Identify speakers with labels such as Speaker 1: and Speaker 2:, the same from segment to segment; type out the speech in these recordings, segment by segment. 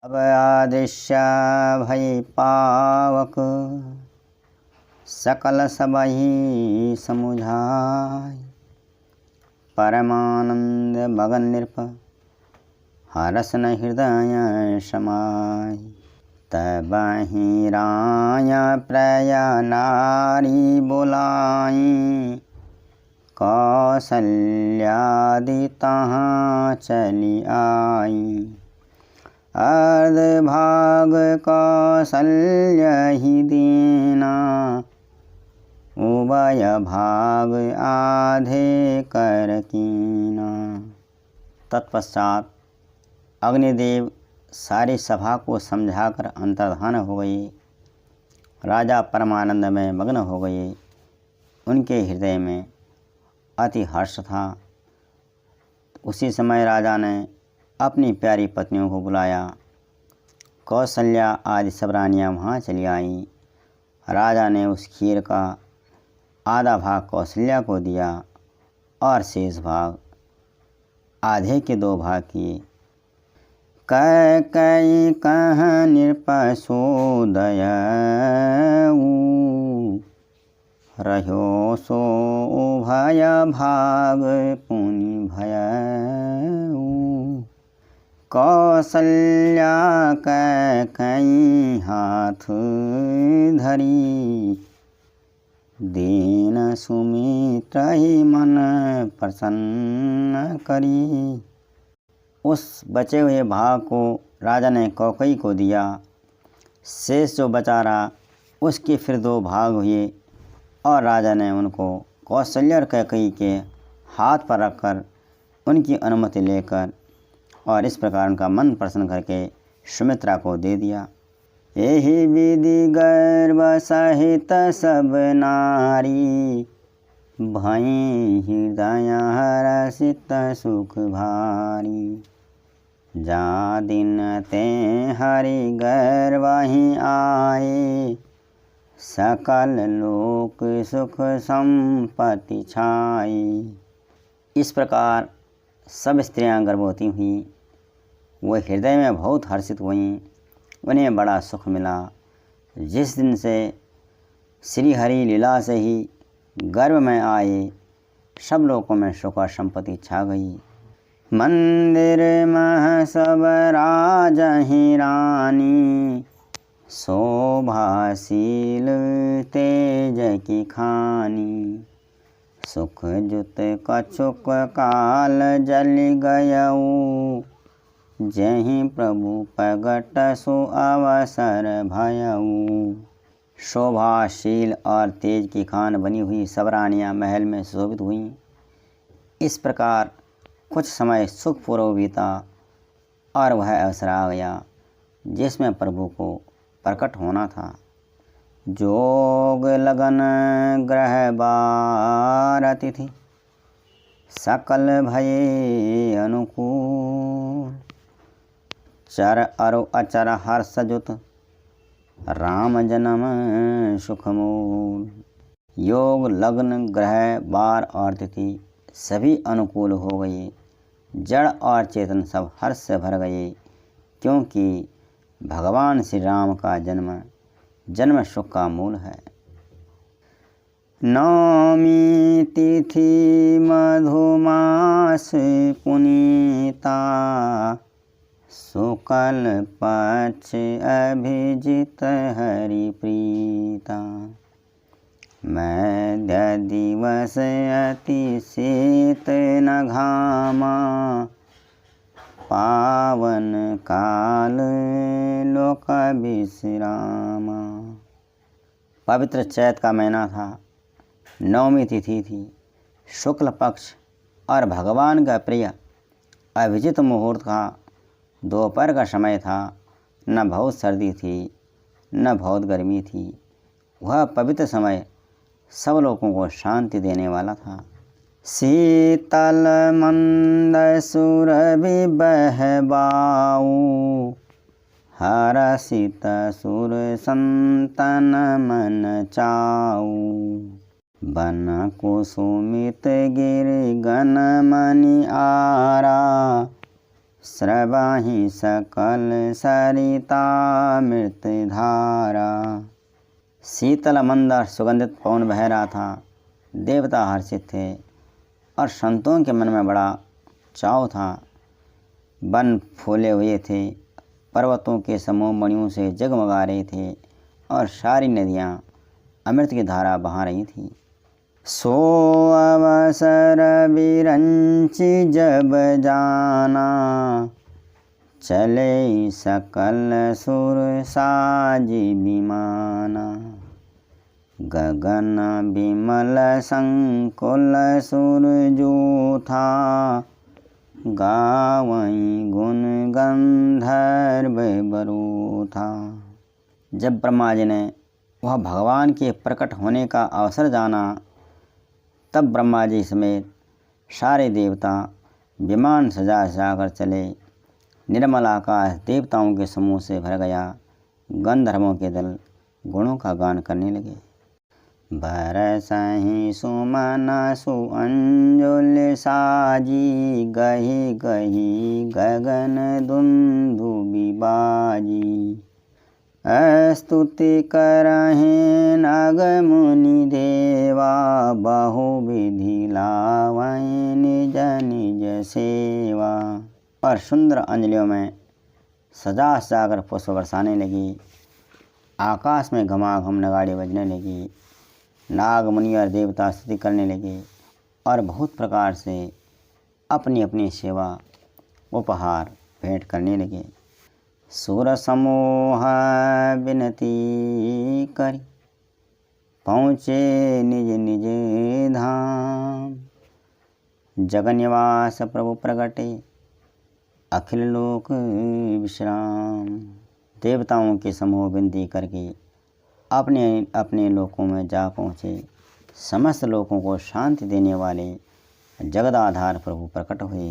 Speaker 1: अब आदृश्य भई पावक, सकल सबहि समुझाय। परमानंद मगन नृप, हरस न हृदय समाय। तबहि राय प्रय नारी बोलाई, कौसल्यादि तहाँ चली आई। अर्धभाग कौसल्य ही दीना, उभय भाग आधे कर कीना। तत्पश्चात अग्निदेव सारी सभा को समझाकर अंतर्धान हो गए। राजा परमानंद में मग्न हो गए। उनके हृदय में अति हर्ष था। उसी समय राजा ने अपनी प्यारी पत्नियों को बुलाया। कौशल्या आदि सब रानियाँ वहाँ चली आईं। राजा ने उस खीर का आधा भाग कौशल्या को दिया और शेष भाग आधे के 2 भाग किए। कैकेयी कह नृप सो दयऊ, रह्यो सो उभय भाग पुनि भयऊ। कौसल्या कैकेयी हाथ धरी, दीन सुमित्रहि मन प्रसन्न करी। उस बचे हुए भाग को राजा ने कैकेयी को दिया। शेष जो बचा रहा उसके फिर 2 भाग हुए और राजा ने उनको कौशल्या और कैकेयी के हाथ पर रखकर उनकी अनुमति लेकर और इस प्रकार उनका मन प्रसन्न करके सुमित्रा को दे दिया। यही विधि गर्भ सहित सब नारी, भई हृदय हर्षित सुख भारी। जा दिन ते हरि गर्वहि आए, सकल लोक सुख संपत्ति छाई। इस प्रकार सब स्त्रियां गर्भवती हुईं। वह हृदय में बहुत हर्षित हुईं। उन्हें बड़ा सुख मिला। जिस दिन से श्री हरि लीला से ही गर्भ में आए, सब लोगों में सुख और संपत्ति छा गई। मंदिर मह सब राजहि रानी, शोभाशील तेज की खानी। सुख जुत कछुक काल जलि गयऊ, जहि प्रभु प्रगट सो अवसर भयऊ। शोभाशील और तेज की खान बनी हुई सब रानियाँ महल में सुशोभित हुईं। इस प्रकार कुछ समय सुखपूर्वक बीता और वह अवसर आ गया जिसमें प्रभु को प्रकट होना था। जोग लगन ग्रह बार अतिथि, सकल भये अनुकूल। चर अरु अचर हर्ष जुत, राम जन्म सुखमूल। योग लग्न ग्रह बार और तिथि सभी अनुकूल हो गए। जड़ और चेतन सब हर्ष से भर गए, क्योंकि भगवान श्री राम का जन्म सुख का मूल है। नवमी तिथि मधुमास पुनीता, शुक्ल पक्ष अभिजित हरि प्रीता। मध्य दिवस अति शीत न घामा, पावन काल लोक विश्रामा। पवित्र चैत का महीना था। नवमी तिथि थी। शुक्ल पक्ष और भगवान का प्रिय अभिजित मुहूर्त था। दोपहर का समय था। न बहुत सर्दी थी न बहुत गर्मी थी। वह पवित्र समय सब लोगों को शांति देने वाला था। शीतल मंद सुरभि बहबाऊ, हरषित सुर संतन मन चाऊ। बन कुसुमित गिर गन मनि आरा, स्रवाहि सकल सरिता मृत धारा। शीतल मंद सुगंधित पवन बह रहा था। देवता हर्षित थे और संतों के मन में बड़ा चाव था। वन फूले हुए थे, पर्वतों के समूह मणियों से जगमगा रहे थे और सारी नदियाँ अमृत की धारा बहा रही थी। सो अवसर विरंचि जब जाना, चले सकल सुर साजी विमाना। गगन विमल संकुल सुर जो था, गावई गुण गंधर्व बरू था। जब ब्रह्मा जी ने वह भगवान के प्रकट होने का अवसर जाना, तब ब्रह्मा जी समेत सारे देवता विमान सजा कर चले। निर्मल आकाश देवताओं के समूह से भर गया। गंधर्वों के दल गुणों का गान करने लगे। बरसहि सुमन सुअंजुल साजी, गही गही गगन दुंदुबि बाजी। स्तुति करहिं नग मुनि देवा, बहुविधि लावहिं निज निज सेवा। और सुंदर अंजलियों में सजा कर पुष्प बरसाने लगी। आकाश में घमाघम नगाड़े बजने लगी। नाग मुनि और देवता स्तुति करने लगे और बहुत प्रकार से अपनी अपनी सेवा उपहार भेंट करने लगे। सुर समूह विनती करी, पहुँचे निज निज धाम। जगन्निवास प्रभु प्रगटे, अखिल लोक विश्राम। देवताओं के समूह विनती करके अपने अपने लोकों में जा पहुँचे। समस्त लोकों को शांति देने वाले जगदाधार प्रभु प्रकट हुए।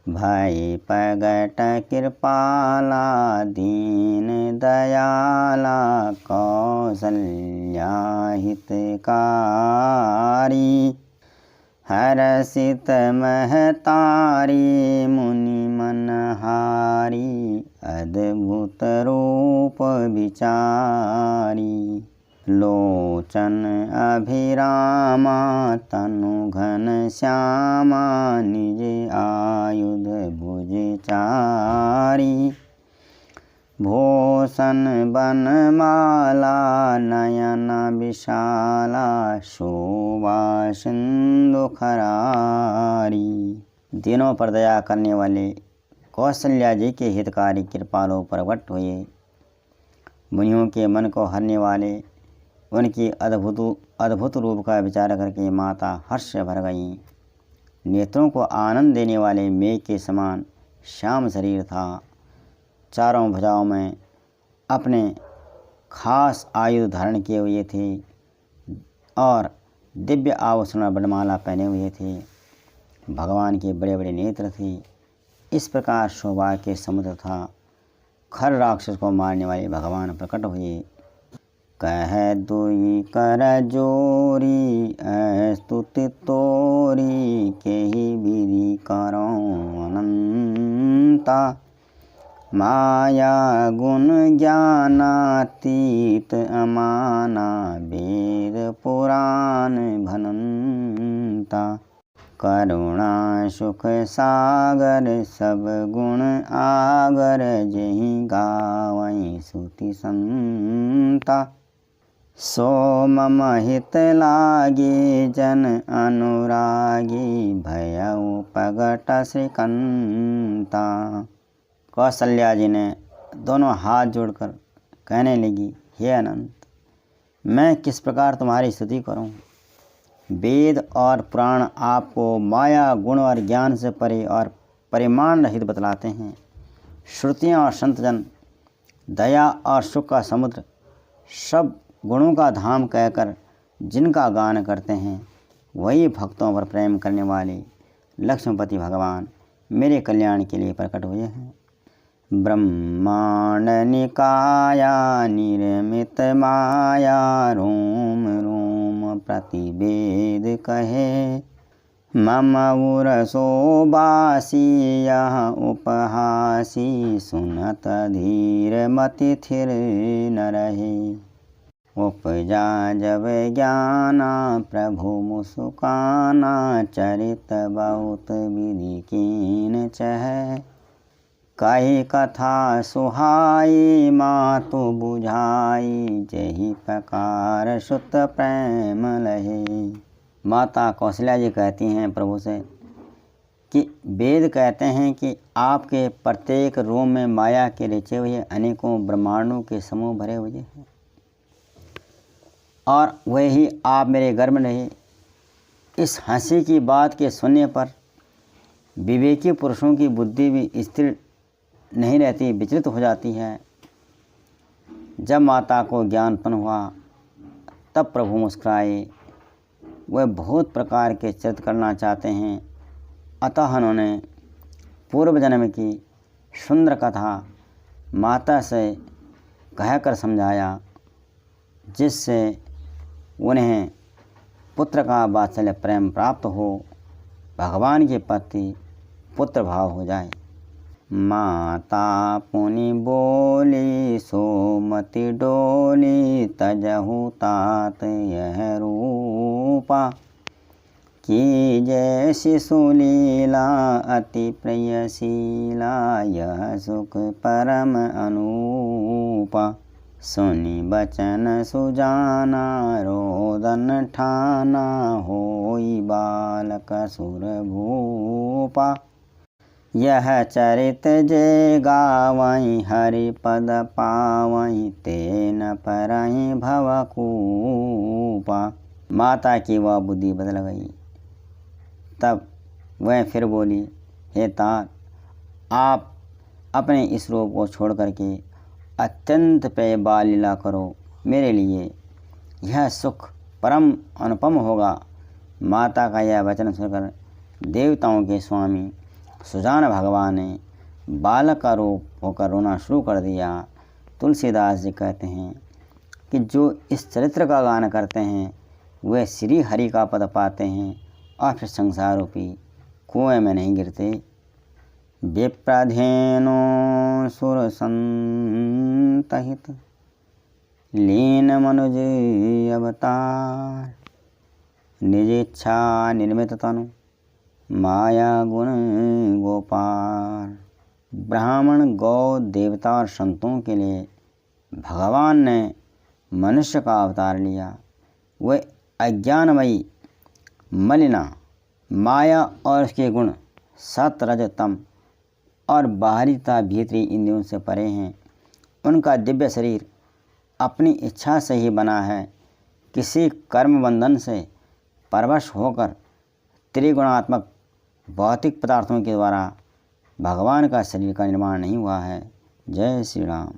Speaker 1: भय प्रगट कृपाला दीन दयाला, कौसल्या हितकारी। हरषित महतारी मुनि मनहारी, अद्भुत रूप विचारी। लोचन अभिरामा तनु घन श्यामा, निज आयुध भुज चारी। भूषण बनमाला नयन विशाला, शोभा सिंधु खरारी। दिनों पर दया करने वाले कौशल्या जी के हितकारी कृपालु प्रकट हुए। मुनियों के मन को हरने वाले उनकी अद्भुत रूप का विचार करके माता हर्ष भर गईं। नेत्रों को आनंद देने वाले मेघ के समान श्याम शरीर था। चारों भुजाओं में अपने खास आयुध धारण किए हुए थे और दिव्य आभूषण वनमाला पहने हुए थे। भगवान के बड़े बड़े नेत्र थे। इस प्रकार शोभा के समुद्र था। खर राक्षस को मारने वाले भगवान प्रकट हुए। कह दुई कर जोरी, स्तुति तोरी, केहि विधि करौं अनंता। माया गुण ज्ञानातीत अमाना, वेद पुराण भनंता। करुणा सुख सागर, सब गुण आगर, जेहि गावई सुति संता। सो मम हित लागे जन अनुरागी, भयउ प्रगट श्रीकंता। कौशल्या जी ने दोनों हाथ जोड़कर कहने लगी, हे अनंत, मैं किस प्रकार तुम्हारी स्तुति करूं। वेद और पुराण आपको माया गुण और ज्ञान से परे और परिमाण रहित बतलाते हैं। श्रुतियाँ और संतजन दया और सुख का समुद्र, सब गुणों का धाम कहकर जिनका गान करते हैं, वही भक्तों पर प्रेम करने वाले लक्ष्मीपति भगवान मेरे कल्याण के लिए प्रकट हुए हैं। ब्रह्मांड निकाया निर्मित माया, रोम रोम प्रतिवेद कहे। मम उरसो बासी यह उपहासी, सुनत धीर मति थिर न रहे। उपजा जब ज्ञाना प्रभु मुस्काना, चरित बहुत विधि कीन चह। कही कथा सुहाई मातु बुझाई, जही प्रकार सुत प्रेम लहे। माता कौशल्या जी कहती हैं प्रभु से कि वेद कहते हैं कि आपके प्रत्येक रोम में माया के रचे हुए अनेकों ब्रह्मांडों के समूह भरे हुए हैं, और वही आप मेरे गर्भ में रहे। इस हंसी की बात के सुनने पर विवेकी पुरुषों की बुद्धि भी स्थिर नहीं रहती, विचलित हो जाती है। जब माता को ज्ञान उत्पन्न हुआ तब प्रभु मुस्कुराए। वह बहुत प्रकार के चरित्र करना चाहते हैं, अतः उन्होंने पूर्व जन्म की सुंदर कथा माता से कहकर समझाया, जिससे उन्हें पुत्र का वात्सल्य प्रेम प्राप्त हो, भगवान के प्रति पुत्र भाव हो जाए। माता पुनि बोली सोमति डोली, तजहु तात यह रूपा। की जैसी सुलीला अति प्रियशीला, यह सुख परम अनूपा। सुनि बचन सुजाना रोदन ठाना, होई बालक सुर भूपा। यह चरित जे गावई हरि पद पावई, तेन परई भवकूपा। माता की वह बुद्धि बदल गई। तब वह फिर बोली, हे तात, आप अपने इस रूप को छोड़ करके अत्यंत प्रिय बाल लीला करो मेरे लिए, यह सुख परम अनुपम होगा। माता का यह वचन सुनकर देवताओं के स्वामी सुजान भगवान ने बालक का रूप होकर रोना शुरू कर दिया। तुलसीदास जी कहते हैं कि जो इस चरित्र का गान करते हैं वे श्री हरि का पद पाते हैं और फिर संसार रूपी कुएं में नहीं गिरते। विप्रधेनो सुर संतहित, लीन मनुज अवतार। निज इच्छा निर्मित तनु, माया गुण गोपाल। ब्राह्मण, गौ, देवता और संतों के लिए भगवान ने मनुष्य का अवतार लिया। वे अज्ञानमयी मलिना माया और उसके गुण सत रज तम और बाहरी तथा भीतरी इंद्रियों से परे हैं। उनका दिव्य शरीर अपनी इच्छा से ही बना है। किसी कर्म बंधन से परवश होकर त्रिगुणात्मक भौतिक पदार्थों के द्वारा भगवान का शरीर का निर्माण नहीं हुआ है। जय श्री राम।